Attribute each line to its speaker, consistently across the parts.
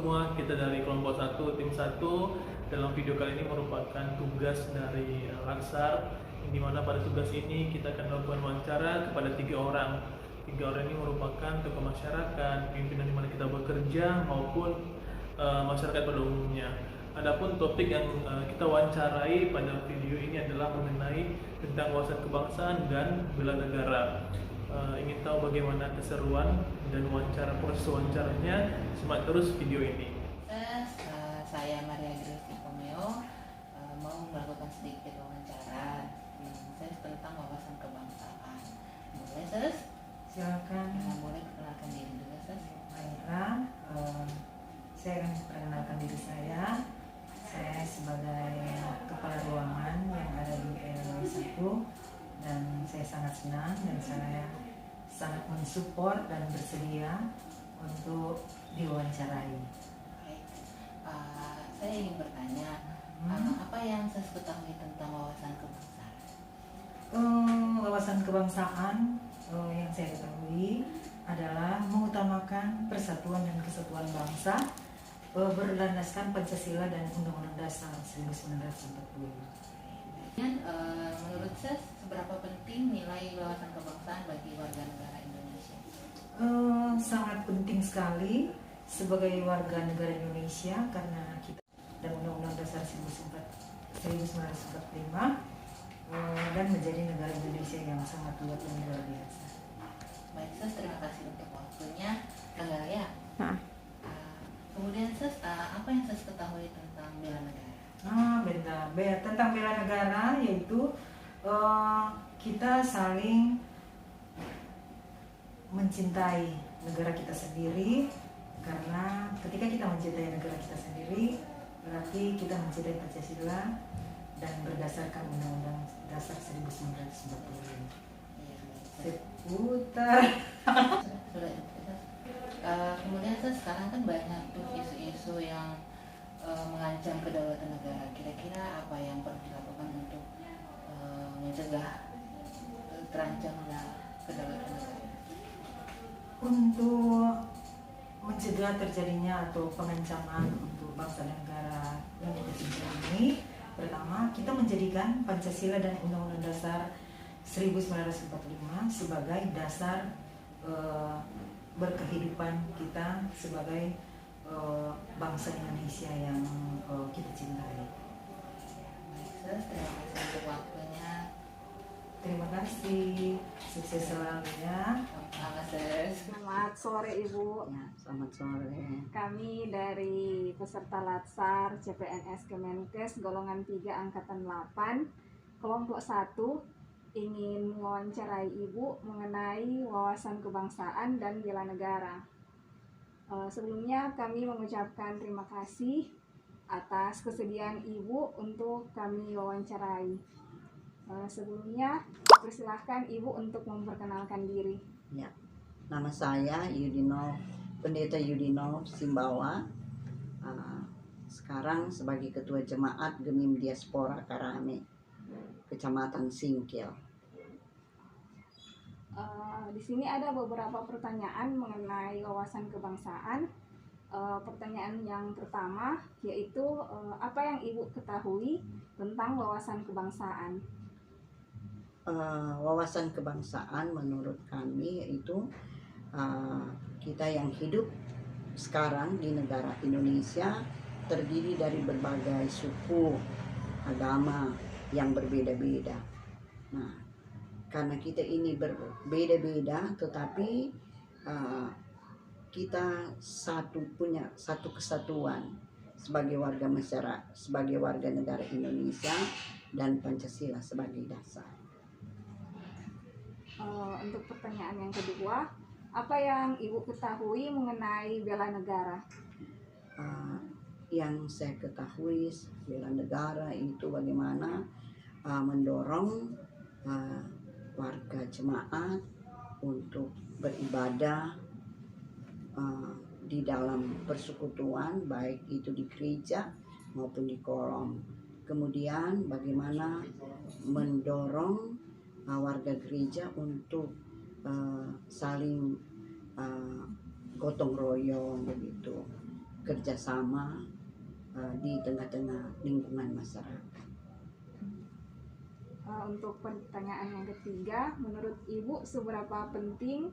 Speaker 1: semua, kita dari kelompok 1, tim 1. Dalam video kali ini merupakan tugas dari Latsar, yang dimana pada tugas ini kita akan melakukan wawancara kepada 3 orang. 3 orang ini merupakan tokoh masyarakat, pimpinan di mana kita bekerja, maupun masyarakat pada umumnya. Adapun topik yang kita wawancarai pada video ini adalah mengenai tentang wawasan kebangsaan dan bela negara. Ingin tahu bagaimana keseruan dan proses wawancaranya, simak terus video ini.
Speaker 2: Saya Maria Grace Pomeo mau melakukan sedikit wawancara tentang wawasan kebangsaan. Boleh, Sus?
Speaker 3: Silakan.
Speaker 2: Boleh perkenalkan diri dulu, Sus?
Speaker 3: Baiklah, saya akan perkenalkan diri saya. Saya sebagai kepala ruangan yang ada di RW 1, dan saya sangat senang dan saya sangat mensupport dan bersedia untuk diwawancarai.
Speaker 2: Baik. Saya ingin bertanya, apa yang Sus ketahui tentang wawasan kebangsaan?
Speaker 3: Wawasan kebangsaan yang saya ketahui adalah mengutamakan persatuan dan kesatuan bangsa berlandaskan Pancasila dan Undang-Undang Dasar 1945.
Speaker 2: Menurut Sus, seberapa penting nilai wawasan kebangsaan bagi warga negara Indonesia?
Speaker 3: Sangat penting sekali sebagai warga negara Indonesia, karena kita dan Undang-Undang Dasar 1945 dan menjadi negara Indonesia yang sangat luas dan luar biasa.
Speaker 2: Baik, Sus, terima kasih untuk waktunya. Ya. Kemudian Sus, apa yang Sus ketahui tentang bela negara?
Speaker 3: Tentang bela negara yaitu kita saling mencintai negara kita sendiri, karena ketika kita mencintai negara kita sendiri berarti kita mencintai Pancasila dan berdasarkan Undang-Undang Dasar 1945. Seputar.
Speaker 2: Kemudian Sus, sekarang kan banyak tuh isu-isu yang mengancam kedaulatan negara. Kira-kira apa yang perlu dilakukan untuk mencegah terancamnya kedaulatan negara?
Speaker 3: Untuk mencegah terjadinya atau pengancaman untuk bangsa dan negara yang kita cintai ini, pertama kita menjadikan Pancasila dan Undang-Undang Dasar 1945 sebagai dasar berkehidupan kita sebagai bangsa Indonesia yang kita cintai.
Speaker 2: Baik, Sus, terima kasih untuk waktunya.
Speaker 3: Terima kasih, sukses selalu ya.
Speaker 4: Selamat sore Ibu.
Speaker 2: Ya, selamat sore.
Speaker 4: Kami dari peserta Latsar CPNS Kemenkes golongan 3 angkatan 8 kelompok 1 ingin mewawancarai Ibu mengenai wawasan kebangsaan dan bela negara. Sebelumnya kami mengucapkan terima kasih atas kesediaan Ibu untuk kami wawancarai. Sebelumnya persilahkan Ibu untuk memperkenalkan diri.
Speaker 5: Ya, nama saya Pendeta Yudino Simbawa. Sekarang sebagai Ketua Jemaat Gemim Diaspora Karame, Kecamatan Singkil.
Speaker 4: Di sini ada beberapa pertanyaan mengenai wawasan kebangsaan. Pertanyaan yang pertama yaitu apa yang Ibu ketahui tentang wawasan kebangsaan?
Speaker 5: Wawasan kebangsaan menurut kami yaitu kita yang hidup sekarang di negara Indonesia terdiri dari berbagai suku, agama yang berbeda-beda. Nah, karena kita ini berbeda-beda, tetapi kita punya satu kesatuan sebagai warga masyarakat, sebagai warga negara Indonesia, dan Pancasila sebagai dasar.
Speaker 4: Untuk pertanyaan yang kedua, apa yang Ibu ketahui mengenai bela negara?
Speaker 5: Yang saya ketahui bela negara itu bagaimana mendorong warga jemaat untuk beribadah di dalam persekutuan, baik itu di gereja maupun di kolom. Kemudian bagaimana mendorong warga gereja untuk saling gotong royong begitu. kerjasama di tengah-tengah lingkungan masyarakat.
Speaker 4: Untuk pertanyaan yang ketiga, menurut Ibu seberapa penting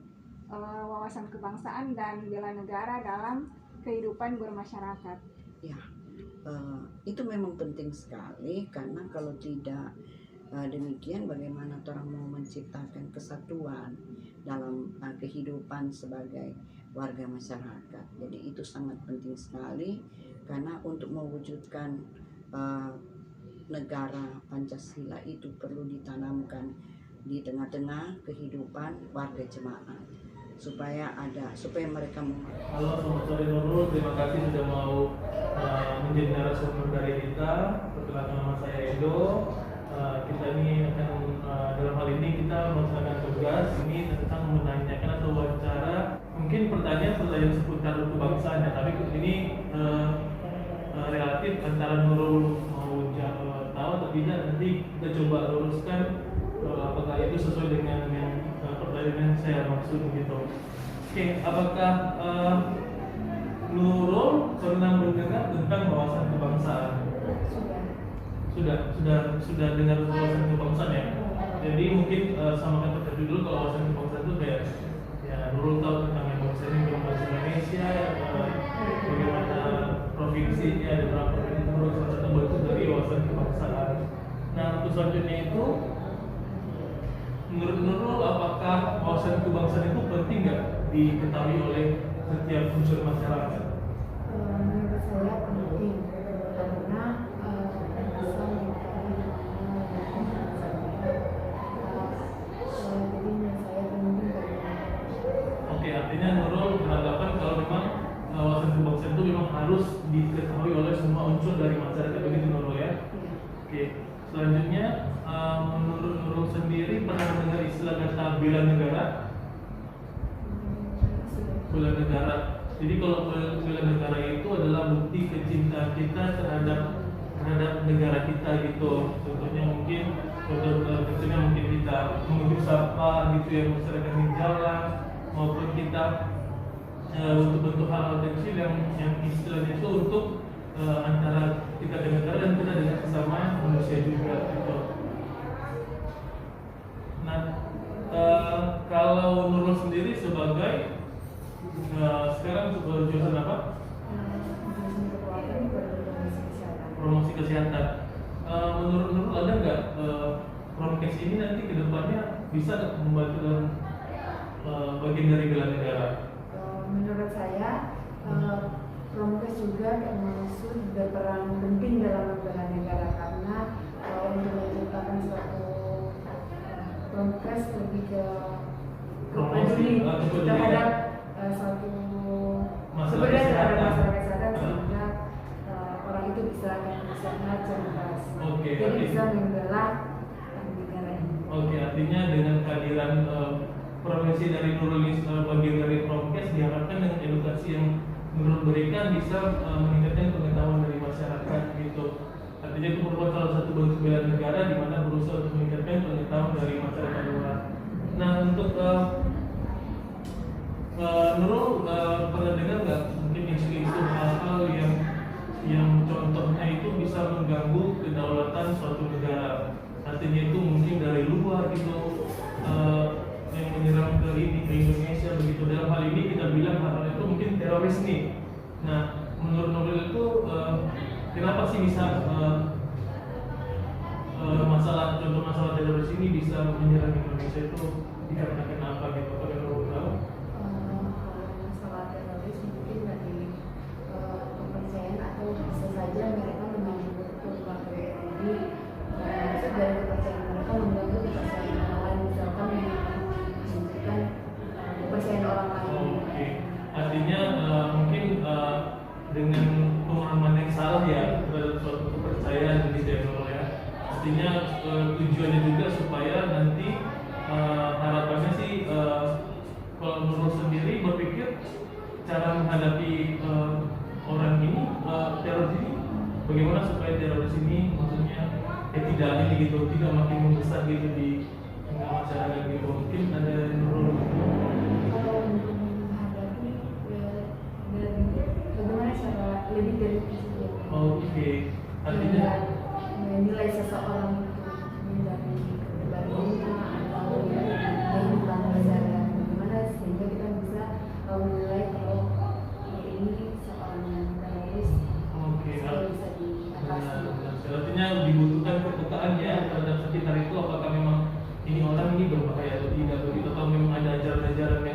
Speaker 4: wawasan kebangsaan dan bela negara dalam kehidupan bermasyarakat?
Speaker 5: Ya, itu memang penting sekali, karena kalau tidak demikian bagaimana orang mau menciptakan kesatuan dalam kehidupan sebagai warga masyarakat. Jadi itu sangat penting sekali, karena untuk mewujudkan negara Pancasila itu perlu ditanamkan di tengah-tengah kehidupan warga jemaat supaya mereka
Speaker 1: Halo, selamat sore Nurul, terima kasih sudah mau menjadi narasumber dari kita. Perkenalkan, nama saya Edo. Kita ini akan dalam hal ini kita melaksanakan tugas ini tentang menanyakan atau wawancara mungkin pertanyaan seputar kebangsaan ya, tapi ini relatif antara Nurul mau tahu atau tidak, nanti kita coba luruskan apakah itu sesuai dengan yang pertanyaan yang saya maksud gitu. Oke, apakah Nurul pernah mendengar tentang wawasan kebangsaan? Sudah dengar wawasan kebangsaan ya? Jadi mungkin samakan persepsi dulu kalau wawasan kebangsaan itu kayak ya Nurul tahu tentang yang bangsa ini, bangsa Indonesia, bagaimana provinsinya, ada berapa provinsi, Nurul salah satu bentuk dari wawasan kebangsaan. Nah, untuk selanjutnya itu menurut Nurul apakah wawasan kebangsaan itu penting nggak diketahui oleh setiap unsur masyarakat?
Speaker 6: Menurut saya penting, karena
Speaker 1: Oke, artinya Nurul beranggapan kalau memang wawasan kebangsaan itu memang harus diketahui oleh semua unsur dari masyarakat, begitu Nurul ya? Oke, selanjutnya menurut Nurul sendiri pernah mendengar istilah kata bela negara? Bela negara. Jadi kalau bela negara itu adalah bukti kecintaan kita terhadap negara kita gitu. Contohnya mungkin kita mengunjuk sapa gitu ya masyarakat di jalan, maupun kita untuk bentuk hal-hal kecil yang istilahnya itu untuk antara kita dengan negara dan kita dengan sesama manusia juga gitu. Nah, kalau Nurul sendiri sebagai sekarang jurusan apa? Promosi kesehatan. Menurut Nurul ada nggak Promkes ini nanti kedepannya bisa membantu dalam bagian dari bela negara?
Speaker 6: Menurut saya Promkes juga termasuk berperan penting dalam bela negara, karena untuk menciptakan suatu Promkes lebih ke peduli terhadap suatu sebenarnya terhadap masalah kesehatan, sehingga orang itu bisa sehat, cerdas, jadi bisa membela negara ini.
Speaker 1: Oke, artinya dengan kehadiran profesi dari Nurul ini bagian dari Promkes, diharapkan dengan edukasi yang Nurul berikan bisa meningkatkan pengetahuan dari masyarakat gitu. Artinya itu merupakan salah satu bentuk bela negara di mana berusaha untuk meningkatkan pengetahuan dari masyarakat luar. Nah, untuk Nurul pernah dengar nggak mungkin isu-isu hal-hal yang contohnya itu bisa mengganggu kedaulatan suatu negara? Artinya itu mungkin dari luar gitu yang menyerang ke Indonesia begitu. Dalam hal ini kita bilang hal itu mungkin teroris nih. Nah, menurut Nurul itu kenapa sih bisa contoh masalah teroris ini bisa menyerang Indonesia itu dikarenakan apa gitu? Apakah Nurul tahu?
Speaker 6: Masalah teroris mungkin dari kepercayaan, atau bisa saja mereka mengganggu keluarga ini. Maksud dari kepercayaan mereka mengganggu kepercayaan orang lain, misalkan menunjukkan kepercayaan orang lain.
Speaker 1: Oke. Artinya mungkin dengan pemahaman yang salah ya terhadap suatu kepercayaan di Nurul ya. Artinya tujuannya juga supaya nanti harapannya sih kalau Nurul sendiri berpikir cara menghadapi orang ini, teroris ini, bagaimana supaya teroris ini maksudnya tidak ini gitu, tidak makin membesar gitu di tengah masyarakat gitu. Mungkin ada Nurul
Speaker 6: Kalau untuk menghadapi bagaimana cara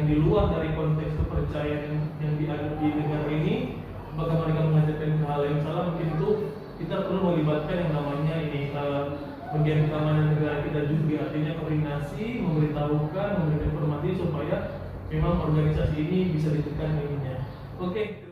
Speaker 1: di luar dari konteks kepercayaan yang dianut di negara ini, apakah mereka mengajarkan hal yang salah, mungkin itu kita perlu melibatkan yang namanya ini bagian keamanan negara kita juga, artinya koordinasi, memberitahukan, memberikan informasi supaya memang organisasi ini bisa ditekan ininya. Oke.